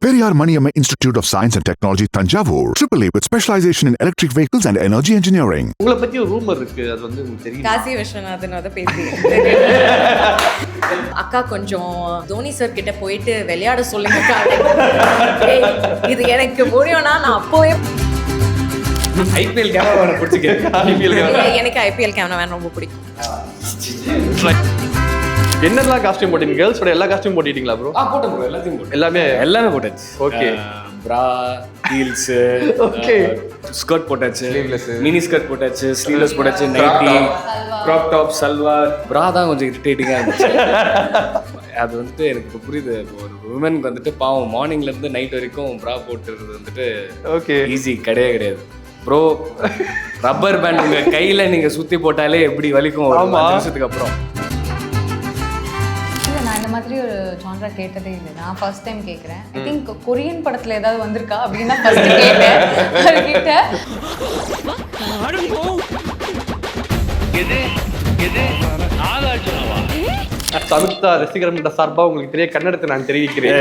Periyar Maniamma Institute of Science and Technology, Tanjavur. AAA with specialization in electric vehicles and energy engineering. உங்களை பத்தி ஒரு rumour இருக்கு, அது வந்து உங்களுக்கு தெரியும். காசி விஸ்வநாதனோட பேசி அக்கா கொஞ்சம் தோனி சார் கிட்ட போயிட்டு விளையாட சொல்லுங்க. இது எனக்கு முடியும்னா நான் அப்போவே ஐபிஎல் கேமரா பிடிச்சிருக்கேன். எனக்கு ஐபிஎல் கேமராமேன் ரொம்ப பிடிக்கும். என்னெல்லாம் காஸ்டியூம் போட்டீங்க? கேர்ள்ஸோட எல்லா காஸ்டியூம் போட்டிட்டீங்களா ப்ரோ? போட்டேன் ப்ரோ, எல்லாத்தையும் போட்டேன். எல்லாமே போட்டாச்சு. Okay. Bra, heels, okay, skirt போட்டாச்சு, ஸ்லீவ்லெஸ், மினி ஸ்கர்ட் போட்டாச்சு, ஸ்லீவ்லெஸ் போட்டாச்சு, நைட்டி, கிராப் டாப், சல்வார். பிரா தான் கொஞ்சம் இரிட்டேட்டிங்காக இருந்துச்சு. அது வந்துட்டு எனக்கு இப்போ புரியுது. ஒரு உமனுக்கு வந்துட்டு பாவம் மார்னிங்ல இருந்து நைட் வரைக்கும் பிரா போட்டுறது வந்துட்டு ஓகே ஈஸி கிடையாது ப்ரோ. ரப்பர் பேண்ட் உங்க கையில நீங்க சுத்தி போட்டாலே எப்படி வலிக்கும் ஒரு 5 நிமிஷத்துக்கு அப்புறம். நான் இந்த மாதிரி ஒரு ஜான்ரா கேட்டதே இல்லை. நான் ஃபர்ஸ்ட் டைம் கேட்குறேன். ஐ திங்க் கொரியன் படத்தில் ஏதாவது வந்திருக்கா அப்படின்னு தான் ஃபர்ஸ்ட் கேட்டேன். அவர்கிட்ட சமுக்தா ரசிகர்கிட்ட சார்பா உங்களுக்கு தெரிய கன்னடத்தை நான் தெரிவிக்கிறேன்.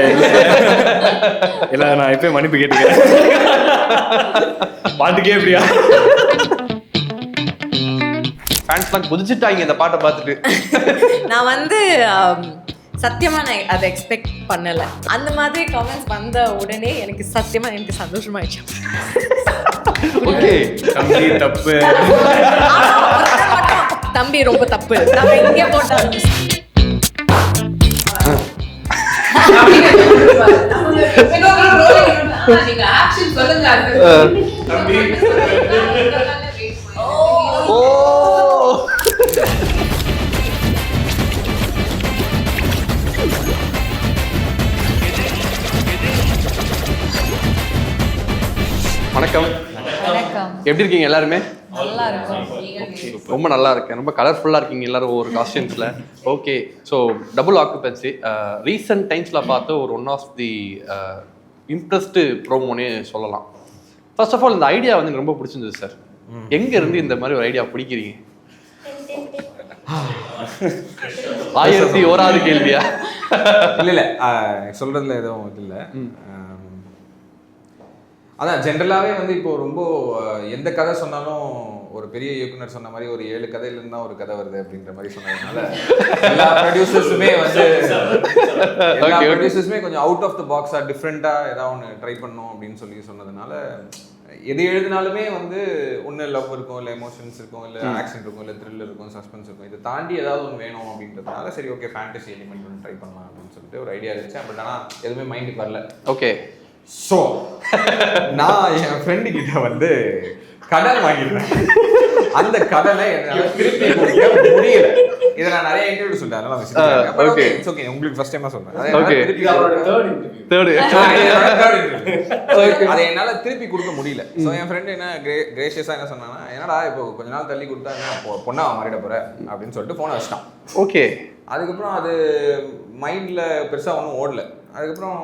இல்லை, நான் இப்போ மன்னிப்பு கேட்டுக்கிறேன். பாட்டுக்கே எப்படியா ஃபேன்ஸ்லாம் குதிச்சுட்டாங்க இந்த பாட்டை பார்த்துட்டு. நான் வந்து சத்தியமா நான் அதை எக்ஸ்பெக்ட் பண்ணல. அந்த மாதிரி காமெண்ட்ஸ் வந்த உடனே எனக்கு சத்தியமா எனக்கு சந்தோஷமாயிடுச்சு. ஓகே, தம்பி தப்பு, தம்பி ரொம்ப தப்பு, நம்ம இங்கே போட்டாங்க. வணக்கம். வணக்கம். எப்படி இருக்கீங்க எல்லாருமே? நல்லா இருக்கும். ரொம்ப நல்லா இருக்கேன். ரொம்ப கலர்ஃபுல்லாக இருக்கீங்க எல்லாரும் ஒரு காஸ்டியூம்ஸில். Okay, so double occupancy recent டைம்ஸில் பார்த்து ஒரு ஒன் ஆஃப் தி இம்ப்ரெஸ்டு ப்ரோமோனே சொல்லலாம். ஃபர்ஸ்ட் ஆஃப் ஆல் இந்த ஐடியா வந்து எனக்கு ரொம்ப பிடிச்சிருந்தது சார். எங்கே இருந்து இந்த மாதிரி ஒரு ஐடியா பிடிக்கிறீங்க? 1001வது கேள்வியா? இல்லை சொல்றதுல எதுவும் இது இல்லை. அதான் ஜென்ரலாகவே வந்து இப்போ ரொம்ப எந்த கதை சொன்னாலும் ஒரு பெரிய இயக்குனர் சொன்ன மாதிரி ஒரு 7 கதையிலேருந்து தான் ஒரு கதை வருது அப்படின்ற மாதிரி சொன்னதுனால எல்லா ப்ரொடியூசர்ஸுமே கொஞ்சம் அவுட் ஆஃப் த பாக்ஸாக டிஃப்ரெண்ட்டாக ஏதாவது ஒன்று ட்ரை பண்ணணும் அப்படின்னு சொன்னதுனால எது எழுதினாலுமே வந்து ஒன்று லவ் இருக்கும், இல்லை எமோஷன்ஸ் இருக்கும், இல்லை ஆக்ஷன் இருக்கும், இல்லை த்ரில்லர் இருக்கும், சஸ்பென்ஸ் இருக்கும். இதை தாண்டி ஏதாவது ஒன்று வேணும் அப்படின்றதுனால சரி ஓகே ஃபேண்டசி எலிமெண்ட் ஒன்று ட்ரை பண்ணலாம் அப்படின்னு சொல்லிட்டு ஒரு ஐடியா இருந்துச்சு. பட் ஆனால் எதுவுமே மைண்டுக்கு வரல. ஓகே, ஸோ நான் என் ஃப்ரெண்டு கிட்ட வந்து கடன் வாங்கிடுறேன். அந்த கடனை என்னால் திருப்பி கொடுக்க முடியல. இதை நான் நிறைய இன்டர்வியூ சொல்லிட்டேன். அதனால ஓகே இட்ஸ் ஓகே, உங்களுக்கு ஃபர்ஸ்ட் டைமா சொல்றேன். அதை என்னால திருப்பி கொடுக்க முடியல. ஸோ என் ஃப்ரெண்டு என்ன கிரேஷியஸா என்ன சொன்னான்னா, என்னடா இப்போ கொஞ்ச நாள் தள்ளி கொடுத்தா என்ன பொண்ணா மாறிட போற அப்படின்னு சொல்லிட்டு போனை வச்சிட்டான். ஓகே, அதுக்கப்புறம் அது மைண்ட்ல பெருசா ஒன்றும் ஓடல. அதுக்கப்புறம்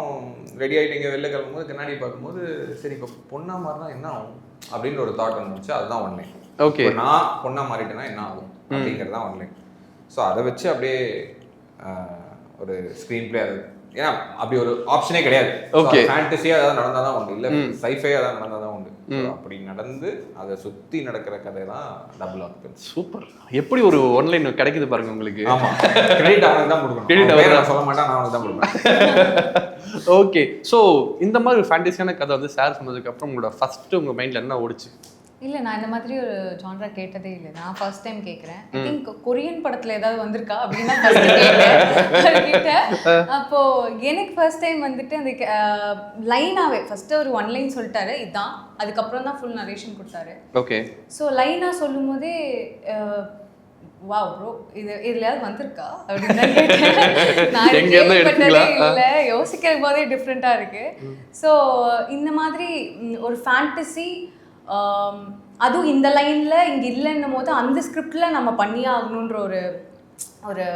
ரெடி ஆகிட்டு இங்கே வெளில கிளம்பும்போது கண்ணாடி பார்க்கும்போது சரி இப்போ பொண்ணா மாறினா என்ன ஆகும் அப்படின்ற ஒரு தாட் வந்துச்சு. அதுதான் ஒன்லைன். ஓகே, நான் பொண்ணா மாறிட்டேன்னா என்ன ஆகும் அப்படிங்கிறது தான் ஒன்லைன். ஸோ அதை வச்சு அப்படியே ஒரு ஸ்க்ரீன் பிளே. அது ஏன்னா அப்படி ஒரு ஆப்ஷனே கிடையாது. ஓகே, ஃபேண்டசியாக ஏதாவது நடந்தால் தான் உண்டு, இல்லை சைஃபை ஏதாவது நடந்தால் தான் உண்டு. அப்படி நடந்து அதை சுற்றி நடக்கிற கதை தான் டபுள் ஆக்குபென்சி. சூப்பர். எப்படி ஒரு ஒன்லைன் கிடைக்குது பாருங்க உங்களுக்கு. ஆமாம், கிரெடிட் அவனுக்கு தான் கொடுக்கணும். கிரெடிட் அவர் நான் சொல்ல மாட்டேன், நான் அவனுக்கு தான் கொடுப்பேன். ஓகே, ஸோ இந்த மாதிரி ஒரு ஃபேண்டசியான கதை வந்து சார் சொன்னதுக்கப்புறம் உங்களோட ஃபர்ஸ்ட் உங்கள் மைண்டில் என்ன ஓடிச்சு? இல்லை, நான் இந்த மாதிரி ஒரு ஜான்ரா கேட்டதே இல்லை. நான் ஃபர்ஸ்ட் டைம் கேட்குறேன். ஐ திங்க் கொரியன் படத்தில் ஏதாவது வந்திருக்கா அப்படின்னு தான் ஃபர்ஸ்ட் கேட்டேன். அப்போது எனக்கு ஃபர்ஸ்ட் டைம் வந்துட்டு அந்த லைனாகவே ஃபர்ஸ்ட்டு ஒரு 1 லைன் சொல்லிட்டாரு, இதுதான். அதுக்கப்புறம் தான் ஃபுல் நரேஷன் கொடுத்தாரு. ஓகே, ஸோ லைனாக சொல்லும் போதே வாவ் ப்ரோ, இதுலயாவது வந்திருக்கா அப்படின்னு தான் கேட்டேன். நான் கேள்விப்பட்டதே இல்லை, யோசிக்கிற போதே டிஃப்ரெண்ட்டாக இருக்குது. ஸோ இந்த மாதிரி ஒரு ஃபேண்டசி, அதுவும் இந்த லைனில் இங்கே இல்லைன்னும் போது அந்த ஸ்கிரிப்டில் நம்ம பண்ணியே ஆகணுன்ற ஒரு ஒரு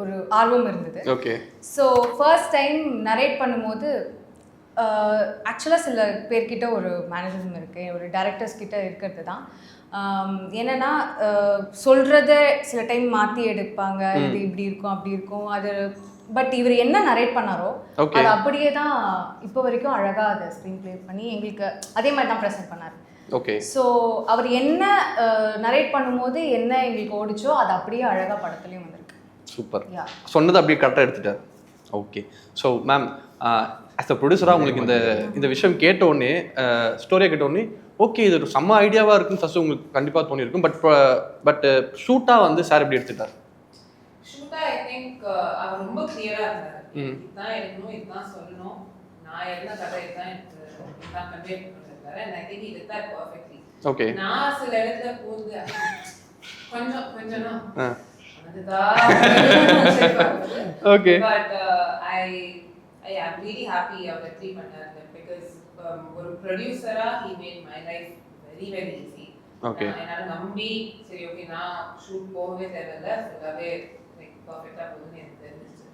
ஒரு ஆர்வம் இருந்தது. Okay, so first time narrate பண்ணும்போது ஆக்சுவலாக சில பேர்கிட்ட ஒரு மேனேஜரிசம் இருக்குது, ஒரு டைரக்டர்ஸ் கிட்ட இருக்கிறது தான். என்னென்னா சொல்கிறத சில டைம் மாற்றி எடுப்பாங்க. இது இப்படி இருக்கும் அப்படி இருக்கும், அது பட் இவர் என்ன நரேட் பண்ணாரோ Okay. அது அப்படியே தான் இப்போ வரைக்கும் அழகா அதை ஸ்க்ரீன் ப்ளே பண்ணி எங்களுக்கு அதே மாதிரி தான் ப்ரெசென்ட் பண்ணார். ஓகே. ஸோ அவர் என்ன நரேட் பண்ணும்போது என்ன எங்களுக்கு ஓடிச்சோ அது அப்படியே அழகா படத்துலயும் வந்திருக்கு. சூப்பர். Yeah. சொன்னது அப்படியே கரெக்டாக எடுத்துட்டார். Okay. So ma'am as a ப்ரொடியூசராக உங்களுக்கு இந்த விஷயம் கேட்டோடனே ஸ்டோரியை கேட்டோடனே ஓகே இது ஒரு செம்ம ஐடியாவாக இருக்குன்னு ஃபஸ்ட்டு உங்களுக்கு கண்டிப்பாக தோணியிருக்கும். பட் ஷூட்டாக வந்து சார் எப்படி எடுத்துட்டார்? ஷூட்டா ஐ திங்க் அவர் ரொம்ப கிளியரா இருந்தார். இதுதான் எடுக்கணும், இதுதான் சொல்லணும், நான் என்ன கதை இதுதான் எனக்கு இதுதான் கன்வே பண்ணிருக்காரு. And I think he did that perfectly. Okay. நான் சில இடத்துல போந்து கொஞ்சம் அதுதான் okay. But I am really happy அவர் எப்படி பண்ணாரு because ஒரு ப்ரொடியூசரா he made my life very very easy. Okay. என்னால நம்பி சரி ஓகே நான் ஷூட் போகவே தேவையில்லை, ஃபுல்லாகவே லைக் பர்ஃபெக்டாக போகுதுன்னு எனக்கு தெரிஞ்சிச்சு.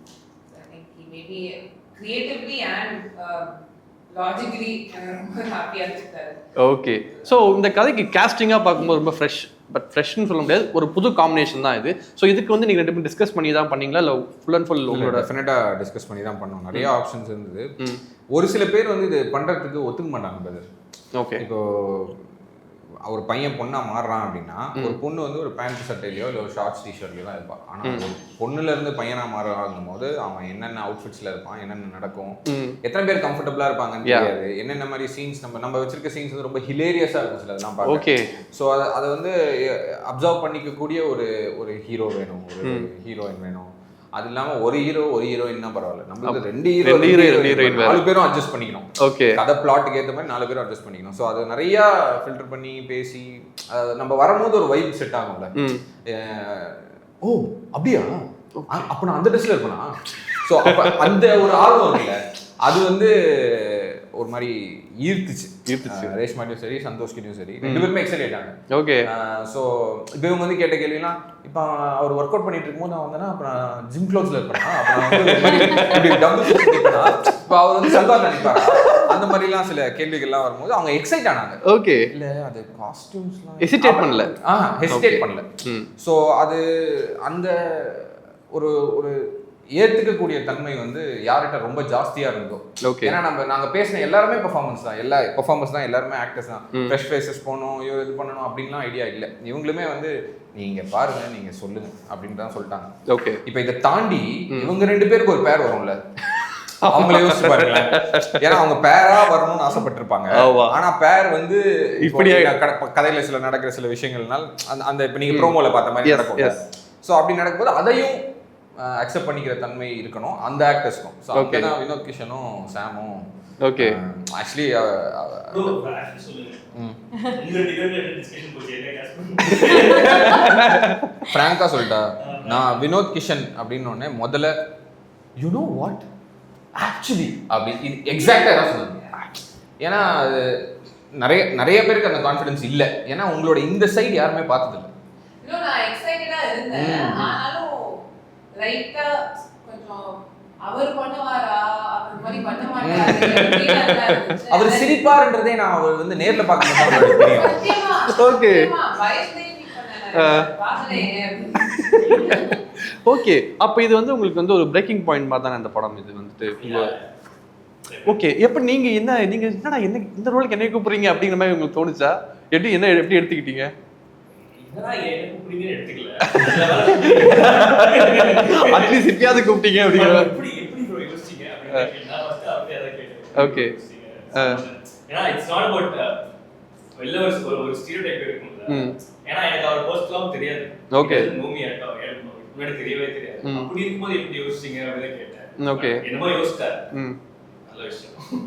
So I think he maybe creatively and logically ரொம்ப ஹாப்பியாக இருந்துட்டாரு. ஓகே. ஸோ இந்த கதைக்கு கேஸ்டிங்காக பார்க்கும்போது ரொம்ப ஃப்ரெஷ்னு சொல்ல முடியாது, ஒரு புது காம்பினேஷன் தான் இது. ஸோ இதுக்கு வந்து நீங்கள் 2 பேரும் டிஸ்கஸ் பண்ணி தான் பண்ணீங்களா இல்லை ஃபுல் அண்ட் ஃபுல் உங்களோட? டெஃபினட்டாக டிஸ்கஸ் பண்ணி தான் பண்ணோம். நிறைய ஆப்ஷன்ஸ் இருந்தது. ஒரு சில பேர் வந்து இது பண்ணுறதுக்கு ஒத்துக்க மாட்டாங்க பிரதர். ஓகே. இப்போ ஒரு பையன் பொண்ணா மாறுறான் அப்படின்னா ஒரு பொண்ணு வந்து ஒரு பேண்ட் சட்டையிலையோ இல்லை ஒரு ஷார்ட்ஸ் டிஷர்ட்லையோ தான் இருப்பான். ஆனால் ஒரு பொண்ணுல இருந்து பையனா மாறும் போது அவன் என்னென்ன அவுட்ஃபிட்ஸ்ல இருப்பான், என்னென்ன நடக்கும், எத்தனை பேர் கம்ஃபர்டபுளா இருப்பாங்கன்னு தெரியாது. என்னென்ன மாதிரி சீன்ஸ் நம்ம வச்சிருக்க சீன்ஸ் வந்து ரொம்ப ஹிலேரியஸா இருக்கும் சில அதெல்லாம் பார்க்க. ஓகே. ஸோ அதை வந்து அப்சர்வ் பண்ணிக்கக்கூடிய ஒரு ஹீரோ வேணும், ஒரு ஹீரோயின் வேணும். அது இல்லாம ஒரு ஹீரோ ஒரு ஹீரோயின் தான் பரவாயில்ல, நம்மளுக்கு 2 ஹீரோயின் 4 பேரும் அட்ஜஸ்ட் பண்ணிக்கணும். ஓகே. கதை பிளாட்டுக்கு ஏற்ற மாதிரி 4 பேரும் அட்ஜஸ்ட் பண்ணிக்கணும். ஸோ அது நிறைய ஃபில்டர் பண்ணி பேசி நம்ம வரும்போது ஒரு வைப் செட் ஆகும்ல. ஓ அப்படியா, அப்ப நான் அந்த ட்ரெஸ்ல இருப்பேனா? ஸோ அப்ப அந்த ஒரு ஆர்வம் இல்லை, அது வந்து ஒரு மாதிரி ஈர்த்துச்சு. ரேஷ்மாட்டியும் சரி சந்தோஷ்கிட்டையும் சரி 2 பேருமே எக்ஸைட் ஆனாங்க. ஓகே. ஸோ இப்போ இவங்க வந்து கேட்ட கேள்விலாம், இப்போ அவர் ஒர்க் அவுட் பண்ணிட்டு இருக்கும்போது நான் வந்தேன்னா அப்போ நான் ஜிம் க்ளோத்ஸ்ல இருப்பேனா, அப்போ நான் வந்து டபுள் இருப்பேனா, இப்போ அவர் வந்து சல்வார் நினைப்பாரா, அந்த மாதிரிலாம் சில கேள்விகள்லாம் வரும்போது அவங்க எக்ஸைட் ஆனாங்க. ஓகே. இல்லை அது காஸ்டியூம்ஸ்லாம் ஹெசிடேட் பண்ணல. ஹெசிடேட் பண்ணல. ஸோ அது அந்த ஒரு ஏற்றுக்கக்கூடிய தன்மை வந்து யார்கிட்ட ரொம்ப ஜாஸ்தியா இருந்தோம். ஓகே. ஏன்னா நாங்க பேசின எல்லாருமே பெர்ஃபார்மன்ஸ் தான், எல்லாருமே ஆக்டர்ஸ் தான். ஃப்ரெஷ் ஃபேஸஸ் போகணும், இது பண்ணணும் அப்படின்லாம் ஐடியா இல்லை. இவங்களுமே வந்து நீங்க பாருங்க, நீங்க சொல்லுங்க அப்படின்னு தான் சொல்லிட்டாங்க. ஓகே. இப்போ இதை தாண்டி இவங்க 2 பேருக்கு ஒரு பேர் வரும்ல, அவங்களே யோசிச்சு பாருங்க. ஏன்னா அவங்க பேரா வரணும்னு ஆசைப்பட்டிருப்பாங்க. ஆனா பேர் வந்து இப்படி கதையில சில நடக்கிற சில விஷயங்கள்னால அந்த இப்ப நீங்க ப்ரோமோல பார்த்த மாதிரி நடக்கும். ஸோ அப்படி நடக்கும்போது அதையும் அக்செப்ட் பண்ணிக்கிற தன்மை இருக்கணும் அந்த ஆக்டர்ஸ்க்கும். ஸோ அங்கதான் வினோத் கிஷனும் சாமும். ஓகே. ஆக்சுவலி ஃப்ராங்கா சொல்லிட்டா, நான் வினோத் கிஷன் அப்படின்னு ஒன்னே முதல்ல யூ நோ வாட் ஆக்சுவலி அப்படி எக்ஸாக்டா தான் சொன்னாங்க. ஏன்னா அது நிறைய பேருக்கு அந்த கான்ஃபிடன்ஸ் இல்லை. ஏன்னா உங்களோட இந்த சைடு யாருமே பார்த்தது இல்லை. நான் எக்ஸைட்டடா இருந்தேன், ஆனாலும் லைட்டா கொஞ்சம் அவர் பண்ணுவாரா, அவர் மாதிரி பண்ண மாட்டாரு. அவர் சிரிப்பார்ன்றதே நான் அவர் வந்து நேர்ல பார்க்கும்போது தெரியும். ஓகே. ஓகே. அப்ப இது வந்து உங்களுக்கு வந்து ஒரு பிரேக்கிங் பாயிண்ட் மாதிரி தானே அந்த படம் இது வந்துட்டு. ஓகே. எப்ப நீங்க என்னடா என்ன இந்த ரோலுக்கு என்ன கூப்பிடுறீங்க அப்படிங்கிற மாதிரி உங்களுக்கு தோணுச்சா? எப்படி எடுத்துக்கிட்டீங்க? அட்லீஸ்ட் எப்பயாவது கூப்பிட்டீங்க அப்படிங்கிற. ஓகே. ஏன்னா இட்ஸ் நாட் அபௌட் வெல்ல ஒரு ஸ்டீரியோடைப் இருக்கும்ல. ஏன்னா எனக்கு அவர் பர்சனலாவும் தெரியாது. ஓகே. மூவி எனக்கு முன்னாடி தெரியவே தெரியாது. அப்படி இருக்கும்போது எப்படி யோசிச்சீங்க அப்படின்னு கேட்டேன். ஓகே. என்னமோ யோசிச்சார்.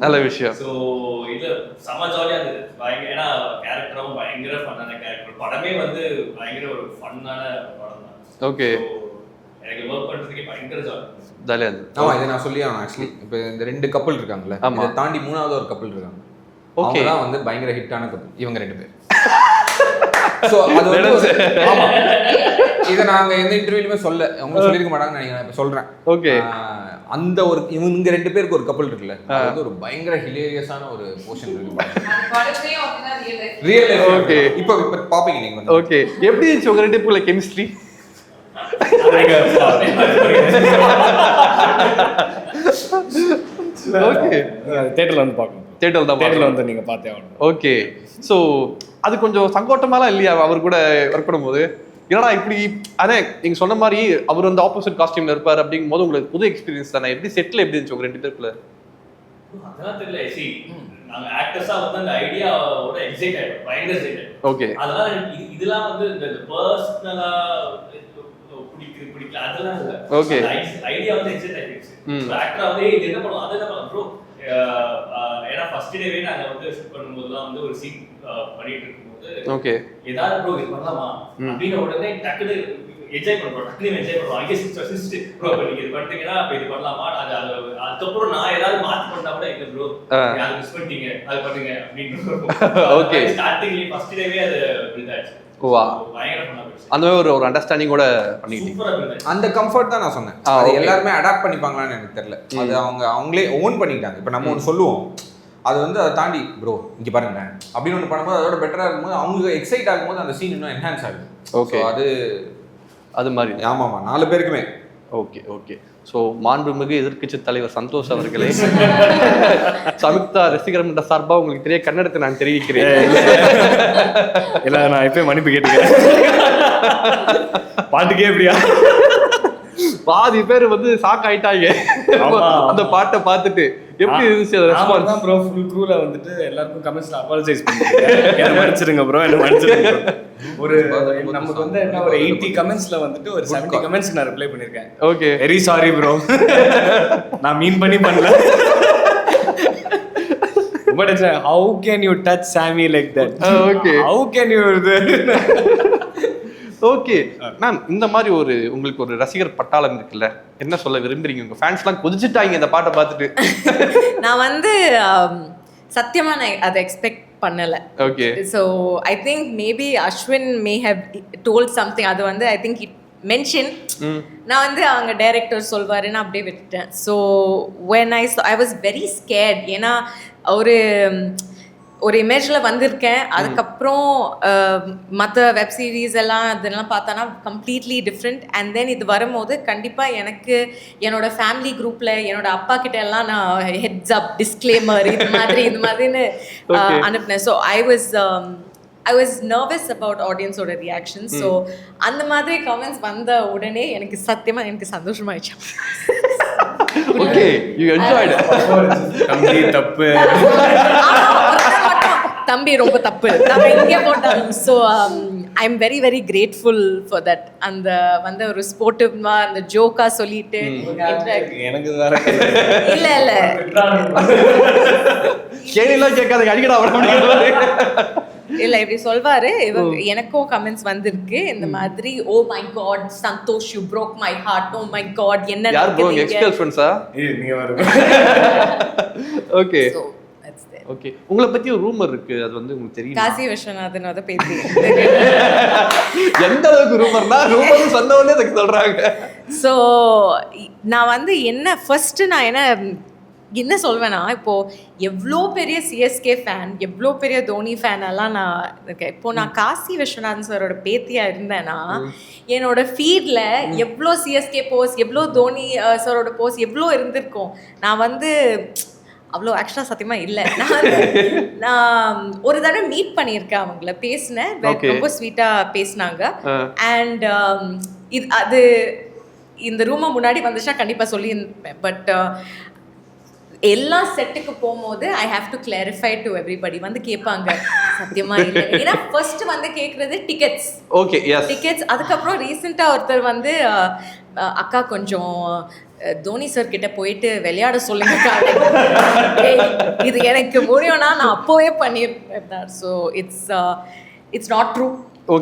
நல்ல விஷயம். ஸோ இது செம்ம ஜாலியாக இருந்தது. பயங்கர, ஏன்னா கேரக்டரும் பயங்கர ஃபன்னான கேரக்டர். படமே வந்து பயங்கர ஒரு ஃபன்னான படம் தான். ஓகே. எனக்கு ஒர்க் பண்ணுறதுக்கு பயங்கர ஜாலியாக இருந்தது. ஆமாம், இதை நான் சொல்லி ஆகணும். ஆக்சுவலி இப்போ இந்த 2 கப்பல் இருக்காங்கல்ல, இதை தாண்டி 3வது ஒரு கப்பல் இருக்காங்க. ஓகே. தான் வந்து பயங்கர ஹிட்டான கப்பல் இவங்க 2 பேர். ஸோ அது வந்து ஆமாம், இதை நாங்கள் எந்த இன்டர்வியூலுமே அவங்க சொல்லியிருக்க மாட்டாங்கன்னு நினைக்கிறேன். இப்போ சொல்கிறேன். ஓகே. அந்த ஒரு இவங்க 2 பேருக்கு ஒரு கப்பல் இருக்குல்ல, அது வந்து ஒரு பயங்கர ஹிலேரியஸான ஒரு போர்ஷன் இருக்கு. Real life. ஓகே. இப்போ பாப்பீங்க நீங்க. ஓகே. எப்படி இருந்துச்சு உங்க 2 பேருக்குள்ள கெமிஸ்ட்ரி? ஓகே, தேட்டரில் வந்து பார்க்கணும். தியேட்டர் தான் தேட்டரில் வந்து நீங்கள் பார்த்தே ஆகணும். ஓகே. ஸோ அது கொஞ்சம் சங்கோட்டமாலாம் இல்லையா அவர் கூட ஒர்க் பண்ணும்போது? ஏன்னா இப்படி அதே நீங்க சொன்ன மாதிரி அவர் வந்து ஆப்போசிட் காஸ்டியூம்ல இருப்பார் அப்படிங்கும் போது உங்களுக்கு புது எக்ஸ்பீரியன்ஸ் தானே. எப்படி செட்டில் எப்படி இருந்துச்சு உங்க 2 பேருக்குள்ள? அதெல்லாம் தெரியல. நாங்க ஆக்டர்ஸா வந்து அந்த ஐடியாவோட எக்ஸைட் ஆயிடும், பயங்கர எக்ஸைட். ஓகே. அதனால இதெல்லாம் வந்து இந்த பர்சனலா பிடிக்கல அதெல்லாம் இல்ல. ஓகே. ஐடியா வந்து எக்ஸைட் ஆயிடுச்சு. ஆக்டரா வந்து இது என்ன பண்ணுவோம், அது என்ன பண்ணுவோம் ப்ரோ. ஏன்னா ஃபர்ஸ்ட் டேவே நாங்க வந்து ஷூட் பண்ணும்போதுலாம் வந்து ஒரு சீன் பண்ணிட்டு இருக்கும்போது ஓகே ஏதாவது ப்ரோ இது பண்ணலாமா அப்படின உடனே டக்குனு என்ஜாய் பண்றோம். டக்குனு என்ஜாய் பண்றோம். ஐ கெஸ் அசிஸ்ட் ப்ரோ நீங்க இது பண்ணிட்டீங்கன்னா அப்ப இது பண்ணலாமா, அதுக்கப்புறம் நான் ஏதாவது மாத்தி பண்ணா கூட இல்ல ப்ரோ யாரு மிஸ் பண்ணிட்டீங்க அது பண்ணுங்க அப்படின்னு. ஓகே. ஸ்டார்டிங்ல ஃபர்ஸ்ட் டேவே அது பில்டாச்சு. வா, பயங்கர பண்ணா போச்சு. அந்த மாதிரி ஒரு அண்டர்ஸ்டாண்டிங்கோட பண்ணிட்டீங்க. சூப்பரா பில்டாச்சு. அந்த கம்ஃபர்ட் தான் நான் சொன்னேன். அது எல்லாருமே அடாப்ட் பண்ணிப்பாங்களான்னு எனக்கு தெரியல. அது அவங்களே ஓன் பண்ணிட்டாங்க. இப்போ நம்ம ஒன்று சொல்லுவோம், அது வந்து அதை தாண்டி ப்ரோ இங்கே பாருங்க அப்படின்னு ஒன்று பண்ணும்போது அதோட பெட்டராக இருக்கும்போது அவங்க எக்ஸைட் ஆகும்போது அந்த சீன் இன்னும் என்ஹான்ஸ் ஆகுது. ஓகே. அது மாதிரி. ஆமாம்மா, 4 பேருக்குமே. Okay okay. ஸோ மாண்புமிகு எதிர்க்கட்சி தலைவர் சந்தோஷ் அவர்களே, சமுக்தா ரசிகர் மன்ற சார்பாக உங்களுக்கு தெரிய கன்னடத்தை நான் தெரிவிக்கிறேன். இல்லை, நான் எப்பயும் மன்னிப்பு கேட்டுக்கிறேன். பாட்டுக்கே எப்படியா பாதி பேர் வந்து ஷாக் ஆயிட்டாங்க அந்த பாட்டை பார்த்துட்டு. எப்படி இருந்துச்சு அந்த ரெஸ்பான்ஸ்? ப்ரோ ஃபுல் க்ரூல வந்துட்டு எல்லாருக்கும் கமெண்ட்ஸ்ல அப்பாலஜைஸ் பண்ணிருக்கேன். என்ன மன்னிச்சிடுங்க ப்ரோ, என்ன மன்னிச்சிடுங்க. ஒரு நமக்கு வந்து என்ன ஒரு 80 கமெண்ட்ஸ்ல வந்துட்டு ஒரு 70 கமெண்ட்ஸ் நான் ரிப்ளை பண்ணிருக்கேன். ஓகே, வெரி சாரி ப்ரோ, நான் மீன் பண்ணி பண்ணல. But it's like, how can you touch Sammy like that? Okay. How can you? Okay ma'am, இந்த மாதிரி ஒரு உங்களுக்கு ஒரு ரசிகர் பட்டாளம் இருக்குல்ல, என்ன சொல்ல விரும்புறீங்க? உங்க ஃபேன்ஸ்லாம் கொதிச்சுட்டாங்க இந்த பாட்டை பார்த்துட்டு. நான் வந்து சத்தியமா நான் அதை எக்ஸ்பெக்ட் பண்ணல. Okay. So I think maybe Ashwin may have told something. அது வந்து ஐ திங்க் இட் மென்ஷன். நான் வந்து அவங்க டைரக்டர் சொல்வாருன்னு அப்படியே விட்டுட்டேன். So when I was very scared. ஏன்னா ஒரு இமேஜில் வந்திருக்கேன், அதுக்கப்புறம் மற்ற வெப் சீரிஸ் எல்லாம் அதெல்லாம் பார்த்தோன்னா கம்ப்ளீட்லி டிஃப்ரெண்ட். அண்ட் தென் இது வரும்போது கண்டிப்பாக எனக்கு என்னோட ஃபேமிலி குரூப்பில் என்னோட அப்பா கிட்ட எல்லாம் நான் ஹெட்ஸ் அப் டிஸ்க்ளைமர் இது மாதிரின்னு அனுப்பினேன். So I was nervous about audience-ஓட reaction. So அந்த மாதிரி comments வந்த உடனே எனக்கு சத்தியமா எனக்கு சந்தோஷமாயிடுச்சு. Okay, you enjoyed. தம்பி தப்பு, தம்பி ரொம்ப தப்பு, நம்ம இங்கே போட்டாலும். So I am very very grateful for that. அந்த வந்து ஒரு ஸ்போர்ட்டிவா அந்த ஜோக்கா சொல்லிட்டு எனக்கு வேற இல்ல இல்ல கேள்விலாம் கேட்காத அடிக்கடா இல்ல இப்படி சொல்வாரு. எனக்கும் கமெண்ட்ஸ் வந்திருக்கு இந்த மாதிரி, oh my God Santhosh you broke my heart, oh my God என்ன யார் ப்ரோ எக்ஸ்பீரியன்ஸ் ஃப்ரெண்ட்ஸா? நீங்க வரது. Okay okay. உங்களை பத்தி ஒரு ரூமர் இருக்கு, அது வந்து உங்களுக்கு தெரியும்? காசி விஸ்வநாதன் அத பேசி எந்த அளவுக்கு ரூமர்னா ரூமர் சொன்னவனே எனக்கு சொல்றாங்க. ஸோ நான் வந்து என்ன ஃபர்ஸ்ட் நான் என்ன சொல்வேன்னா, இப்போது எவ்வளோ பெரிய சிஎஸ்கே ஃபேன், எவ்வளோ பெரிய தோனி ஃபேன் எல்லாம் நான் இருக்கேன். இப்போது நான் காசி விஸ்வநாதன் சாரோட பேத்தியாக இருந்தேன்னா என்னோட ஃபீடில் எவ்வளோ சிஎஸ்கே போஸ்ட், எவ்வளோ தோனி சாரோட போஸ்ட் எவ்வளோ இருந்திருக்கும். நான் வந்து அவ்வளோ ஆக்சுவலாக சத்தியமாக இல்லை. நான் ஒரு தடவை மீட் பண்ணியிருக்கேன், அவங்கள பேசினேன், ரொம்ப ஸ்வீட்டாக பேசினாங்க. அண்ட் அது இந்த ரூமை முன்னாடி வந்துச்சுன்னா கண்டிப்பாக சொல்லியிருப்பேன். பட் எல்லா செட்டுக்கு போகும்போது I have to clarify to everybody. வந்து கேட்பாங்க சத்தியமா இல்லை, ஏன்னா ஃபர்ஸ்ட் வந்து கேட்குறது டிக்கெட்ஸ். Okay, S tickets. அதுக்கப்புறம் ரீசெண்டாக ஒருத்தர் வந்து அக்கா கொஞ்சம் தோனி சார் கிட்ட போயிட்டு விளையாட சொல்லுங்க, இது எனக்கு முடியும்னா நான் அப்போவே பண்ணியிருப்பேன். So it's not true,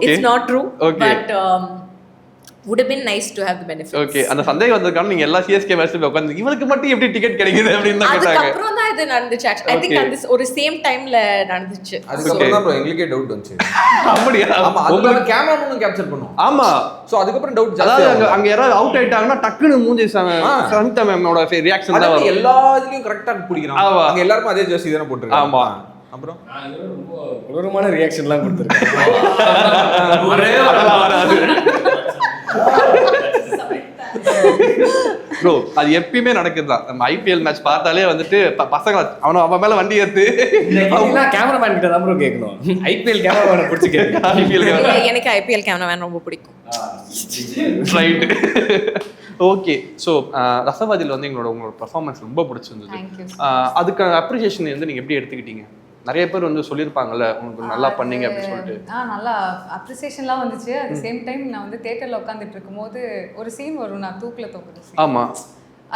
it's not true, but would have been nice to have the benefits. Okay. அந்த சந்தேகம் வந்ததுக்கான நீங்க எல்லா சிஎஸ்கே மேட்ச்ல உட்கார்ந்து இவனுக்கு மட்டும் எப்படி டிக்கெட் கிடைக்குது அப்படின்னு தான் கேட்டாங்க. அதுக்கு அப்புறம் தான் இது நடந்துச்சு. ஐ திங்க் அந்த ஒரு சேம் டைம்ல நடந்துச்சு. அதுக்கு அப்புறம் தான் ப்ரோ எங்களுக்கே டவுட் வந்துச்சு. அப்படியே ஆமா, அதுல கேமராமேனும் கேப்சர் பண்ணும். ஆமா, சோ அதுக்கு அப்புறம் டவுட் ஜாஸ்தி. அதாவது அங்க யாராவது அவுட் ஆயிட்டாங்கன்னா டக்குனு மூஞ்சி சமிதா மேமோட ரியாக்ஷன் தான் வரும். எல்லா இதுலயும் கரெக்ட்டா பிடிக்கிறாங்க. அங்க எல்லாரும் அதே ஜெர்சி தான போட்டுருக்காங்க. ஆமா. அப்புறம் நான் இது ரொம்ப கொடூரமான ரியாக்ஷன்லாம் கொடுத்திருக்கேன். ஒரே வராது. ப்ரோ அது எப்பயுமே நடக்குது தான். நம்ம ஐபிஎல் மேட்ச் பார்த்தாலே வந்துட்டு பசங்க அவன் மேல வண்டி ஏத்து கேமராமேன் கிட்ட தான் ப்ரோ கேட்கணும். ஐபிஎல் கேமராமேனை பிடிச்சி கேட்கணும். ஐபிஎல் எனக்கு ஐபிஎல் கேமராமேன் ரொம்ப பிடிக்கும். ரைட். ஓகே. ஸோ ரசவாதியில் வந்து உங்களோட பர்ஃபார்மன்ஸ் ரொம்ப பிடிச்சிருந்தது. அதுக்கான அப்ரிசியேஷன் வந்து நீங்கள் எப்படி எடுத்துக்கிட்டீங்க? நிறைய பேர் வந்து சொல்லியிருப்பாங்கல்ல உங்களுக்கு நல்லா பண்ணீங்க அப்படின்னு சொல்லிட்டு. நல்லா அப்ரிசியேஷன்லாம் வந்துச்சு. அட் சேம் டைம் நான் வந்து தியேட்டரில் உட்காந்துட்டு இருக்கும்போது ஒரு சீன் வரும், நான் தூக்கில் தொங்குறேன். ஆமாம்,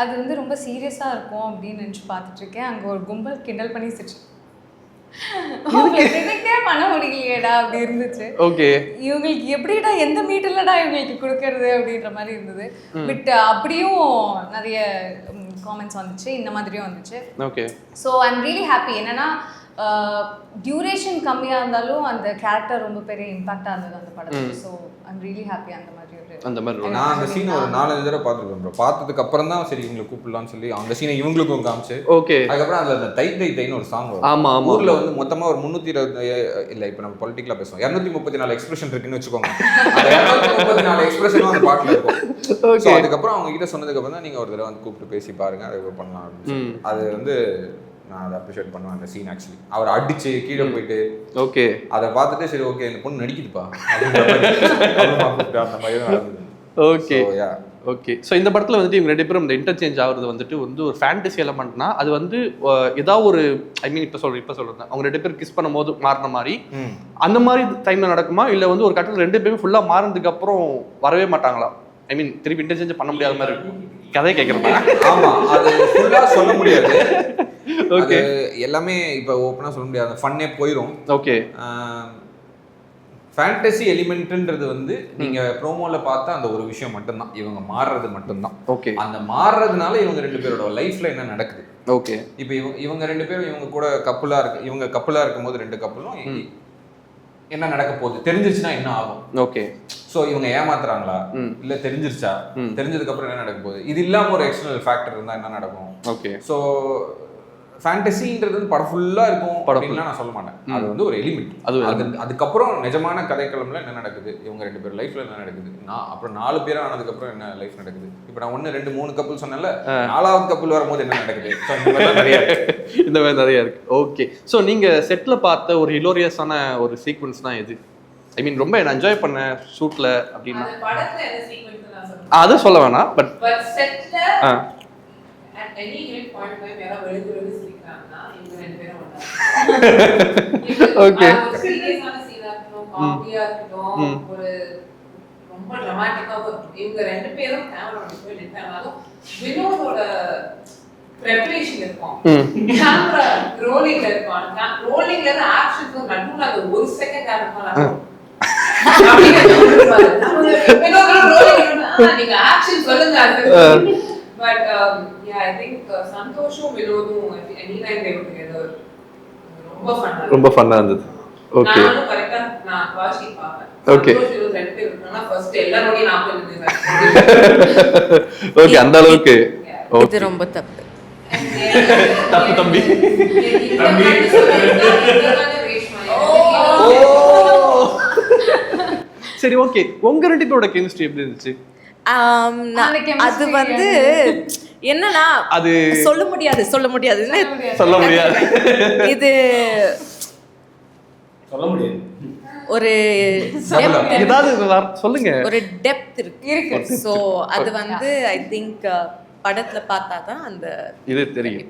அது வந்து ரொம்ப சீரியஸாக இருக்கும் அப்படின்னு நினச்சி பார்த்துட்டு இருக்கேன். அங்கே ஒரு கும்பல் கிண்டல் பண்ணி சிரிச்சு பண்ண முடியலையேடா அப்படி இருந்துச்சு. ஓகே, இவங்களுக்கு எப்படிடா எந்த மீட்டர்லடா இவங்களுக்கு கொடுக்கறது அப்படின்ற மாதிரி இருந்தது. பட் அப்படியும் நிறைய காமெண்ட்ஸ் வந்துச்சு, இந்த மாதிரியும் வந்துச்சு. Okay. So I am really happy. என்னன்னா டியூரேஷன் கம்மியாக இருந்தாலும் அந்த கேரக்டர் ரொம்ப பெரிய இம்பாக்டாக இருந்தது அந்த படத்துக்கு. So I am really happy. அந்த மாதிரி நான் அந்த சீனை ஒரு 4-5 தடவை பார்த்துருக்கேன் ப்ரோ. பார்த்ததுக்கு அப்புறம் தான் சரி இவங்களை கூப்பிடலாம்னு சொல்லி அந்த சீனை இவங்களுக்கும் காமிச்சு. ஓகே. அதுக்கப்புறம் அதில் அந்த தை தை தைன்னு ஒரு சாங் வரும். ஆமா ஆமா. ஊரில் வந்து மொத்தமாக ஒரு 320 இல்லை, இப்போ நம்ம பொலிட்டிக்கலாக பேசுவோம், 234 எக்ஸ்பிரஷன் இருக்குன்னு வச்சுக்கோங்க. அந்த 234 எக்ஸ்பிரஷனும் அந்த பாட்டில் இருக்கும். ஸோ அதுக்கப்புறம் அவங்க கிட்ட சொன்னதுக்கப்புறம் தான் நீங்கள் ஒரு தடவை வந்து கூப்பிட்டு பேசி பாருங்க, அதை பண்ணலாம் அப்படின்னு. அது வந்து நான் அதை அப்ரிஷியேட் பண்ணுவேன் அந்த சீன். ஆக்சுவலி அவர் அடிச்சு கீழே போயிட்டு ஓகே அதை பார்த்துட்டு சரி ஓகே இந்த பொண்ணு நடிக்குதுப்பா அந்த மாதிரி நடந்தது. Okay okay. ஸோ இந்த படத்தில் வந்துட்டு இவங்க 2 பேரும் இந்த இன்டர்சேஞ்ச் ஆகுறது வந்துட்டு வந்து ஒரு ஃபேண்டசி எலமெண்ட்னா அது வந்து ஏதாவது ஒரு ஐ மீன் இப்போ சொல்கிறேன் அவங்க 2 பேரும் கிஸ் பண்ணும் போது மாறின மாதிரி அந்த மாதிரி டைமில் நடக்குமா, இல்லை வந்து ஒரு கட்டத்தில் 2 பேரும் ஃபுல்லாக மாறினதுக்கு அப்புறம் வரவே மாட்டாங்களா? ஐ மீன் திருப்பி இன்டர்சேஞ்ச் பண்ண முடியாத மாதிரி இருக்கும். கதையை கேட்குறேன். ஆமாம், அது ஃபுல்லாக சொல்ல முடியாது. ஓகே, எல்லாமே இப்போ ஓப்பனாக சொல்ல முடியாது, ஃபன்னே போயிடும். ஓகே. ஃபேண்டசி எலிமெண்ட்ன்றது வந்து நீங்க ப்ரோமோல பார்த்தா அந்த ஒரு விஷயம் மட்டும்தான், இவங்க மாறுறது மட்டும்தான். ஓகே. அந்த மாறுறதுனால இவங்க 2 பேரோட லைஃப்ல என்ன நடக்குது. ஓகே. இப்போ இவங்க 2 பேரும் இவங்க கூட கப்புலா இருக்கு, இவங்க கப்புலா இருக்கும்போது 2 கப்புலும் என்ன நடக்க போகுது தெரிஞ்சிருச்சுன்னா என்ன ஆகும். ஓகே. ஸோ இவங்க ஏமாத்துறாங்களா இல்லை தெரிஞ்சிருச்சா, தெரிஞ்சதுக்கு அப்புறம் என்ன நடக்க போகுது, இது இல்லாமல் ஒரு எக்ஸ்டர்னல் ஃபேக்டர் இருந்தால் என்ன நடக்கும். ஓகே. ஸோ ஃபேண்டசின்றது வந்து படம் ஃபுல்லாக இருக்கும் அப்படின்லாம் நான் சொல்ல மாட்டேன். அது வந்து ஒரு எலிமெண்ட். அதுக்கப்புறம் நிஜமான கதைக்களம்ல என்ன நடக்குது, இவங்க 2 பேர் லைஃப்ல என்ன நடக்குது, அப்புறம் 4 பேர் ஆனதுக்கப்புறம் என்ன லைஃப் நடக்குது. இப்போ நான் 1 2 3 கப்புள் சொன்னேன்ல, 4வது கப்புள் வரும்போது என்ன நடக்குது. இந்த மாதிரி நிறைய இருக்கு. ஓகே. ஸோ நீங்கள் செட்டில் பார்த்த ஒரு ஹிலோரியஸான ஒரு சீக்வன்ஸ்னா எது? ஐ மீன் ரொம்ப என்ன என்ஜாய் பண்ண ஷூட்டில் அப்படின்னா அது சொல்ல வேணாம். But at any given point in time யாரா வெளிய சிரிக்கிறாங்கன்னா இவங்க 2 பேரும் வந்தாங்க. ஓகே. சீரியஸான சீனா இருக்கட்டும், காமெடியா இருக்கட்டும், ஒரு ரொம்ப டிராமாட்டிக்காவும் இருக்கும். இவங்க 2 பேரும் கேமரா போய் நின்றாலும் வினோதோட ப்ரிப்பரேஷன் இருக்கும். கேமரா ரோலிங்ல இருக்கும். ரோலிங்ல இருந்து ஆக்ஷனுக்கு நடுவுல அது 1 செகண்ட் கேமரா இருக்கும். வினோதோட ரோலிங் நீங்க ஆக்ஷன் சொல்லுங்க. But yeah, I think சந்தோஷம் வினோதும் anytime they were together ரொம்ப ஃபன்னா இருந்தது. ஓகே. நானும் கரெக்ட்டா நான் வாட்ச் பாப்பேன். ஓகே. சந்தோஷம் 2 பேர் இருந்தாங்க. ஃபர்ஸ்ட் எல்லாரோட நான் போய் நின்னேன். ஓகே, அந்த அளவுக்கு. இது ரொம்ப தப்பு. தப்பு தம்பி. சரி ஓகே, உங்க 2 பேரோட கெமிஸ்ட்ரி எப்படி இருந்துச்சு? அது வந்து என்னன்னா அது சொல்ல முடியாது இது சொல்ல முடியாது. ஒரு ஏதாவது சொல்லுங்க. ஒரு டெப்த் இருக்கு. ஸோ அது வந்து ஐ திங்க் படத்துல பார்த்தா தான் அந்த இது தெரியும்.